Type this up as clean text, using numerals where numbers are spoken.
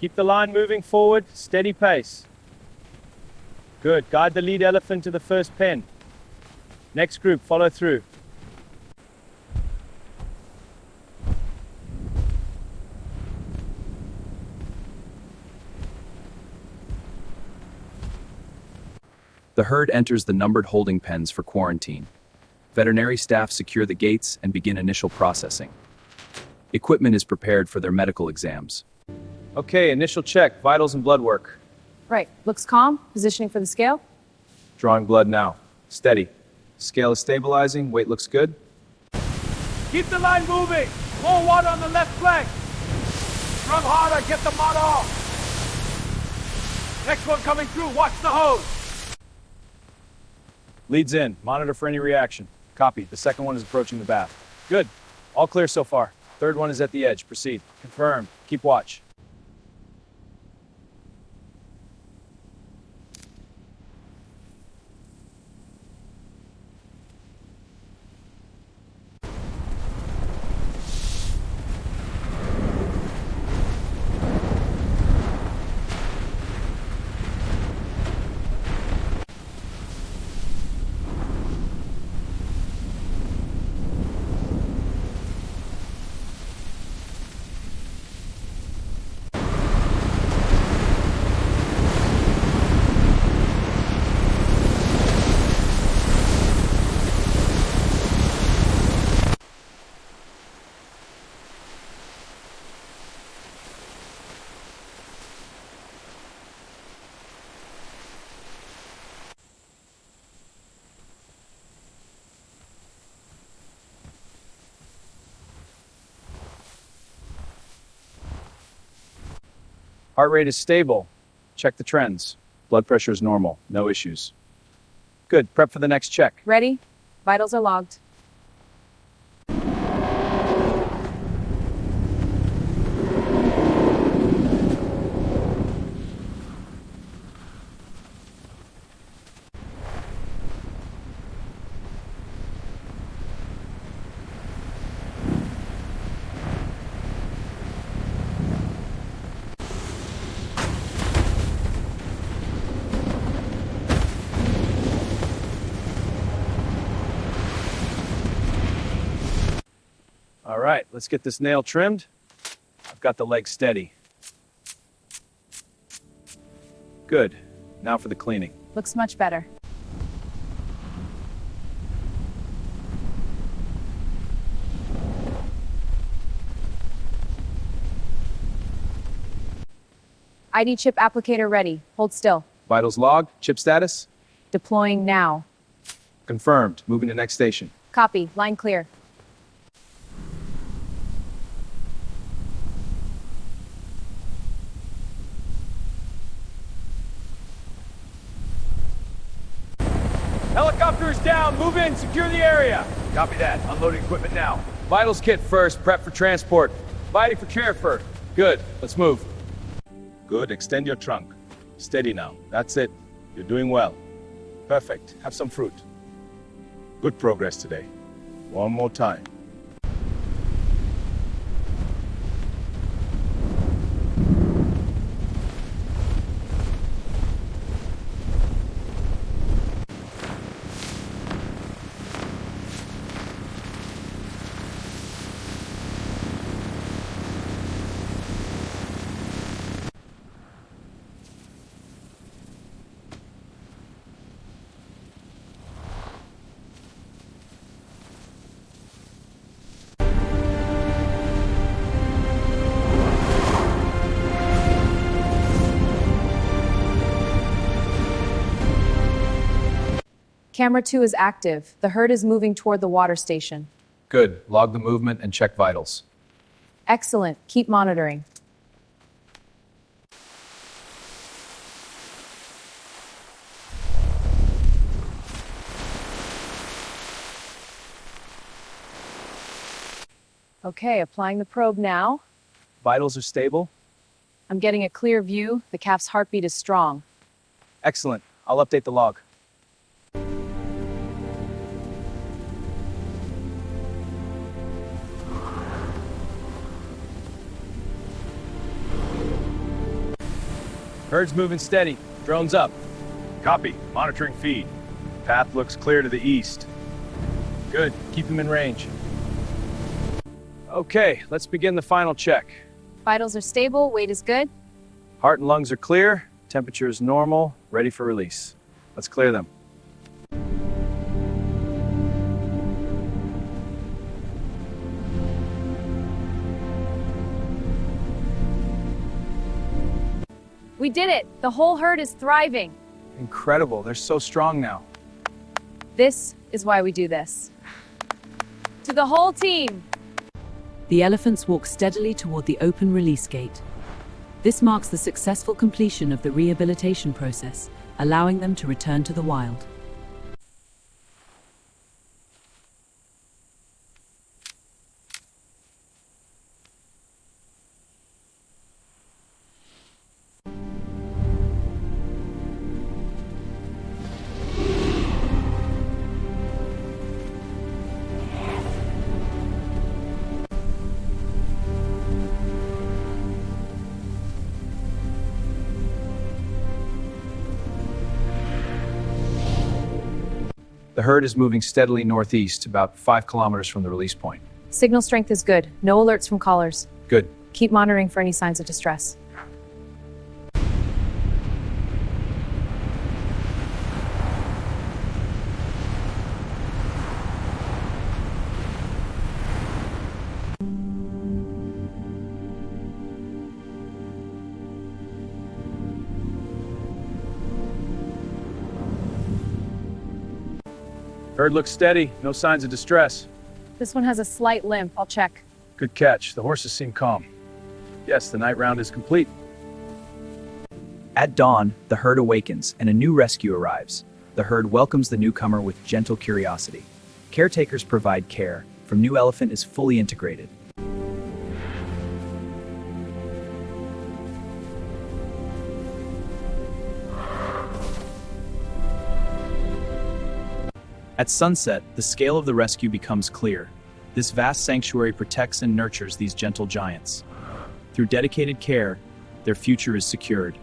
Keep the line moving forward, steady pace. Good, guide the lead elephant to the first pen. Next group, follow through. The herd enters the numbered holding pens for quarantine. Veterinary staff secure the gates and begin initial processing. Equipment is prepared for their medical exams. Okay, initial check, vitals and blood work. Right, looks calm. Positioning for the scale. Drawing blood now. Steady. Scale is stabilizing, weight looks good. Keep the line moving! More water on the left flank! Drum harder, get the mud off! Next one coming through, watch the hose! Leads in, monitor for any reaction. Copy, the second one is approaching the bath. Good, all clear so far. Third one is at the edge, proceed. Confirmed, keep watch. Heart rate is stable. Check the trends. Blood pressure is normal, no issues. Good, prep for the next check. Ready? Vitals are logged. All right, let's get this nail trimmed. I've got the leg steady. Good, now for the cleaning. Looks much better. ID chip applicator ready. Hold still. Vitals log, chip status? Deploying now. Confirmed, moving to next station. Copy. Line clear. Helicopter is down, move in, secure the area. Copy that, unloading equipment now. Vitals kit first, prep for transport. Vitae for Chairford. Good, let's move. Good, extend your trunk. Steady now, that's it. You're doing well. Perfect, have some fruit. Good progress today. One more time. Camera 2 is active. The herd is moving toward the water station. Good, log the movement and check vitals. Excellent. Keep monitoring. Okay, applying the probe now. Vitals are stable? I'm getting a clear view. The calf's heartbeat is strong. Excellent, I'll update the log. Herd's moving steady. Drone's up. Copy. Monitoring feed. Path looks clear to the east. Good. Keep him in range. Okay, let's begin the final check. Vitals are stable, weight is good. Heart and lungs are clear. Temperature is normal. Ready for release. Let's clear them. We did it! The whole herd is thriving. Incredible. They're so strong now. This is why we do this. To the whole team! The elephants walk steadily toward the open release gate. This marks the successful completion of the rehabilitation process, allowing them to return to the wild. The herd is moving steadily northeast, about 5 kilometers from the release point. Signal strength is good. No alerts from callers. Good. Keep monitoring for any signs of distress. Herd looks steady. No signs of distress. This one has a slight limp. I'll check. Good catch. The horses seem calm. Yes, the night round is complete. At dawn, the herd awakens and a new rescue arrives. The herd welcomes the newcomer with gentle curiosity. Caretakers provide care. From new elephant is fully integrated. At sunset, the scale of the rescue becomes clear. This vast sanctuary protects and nurtures these gentle giants. Through dedicated care, their future is secured.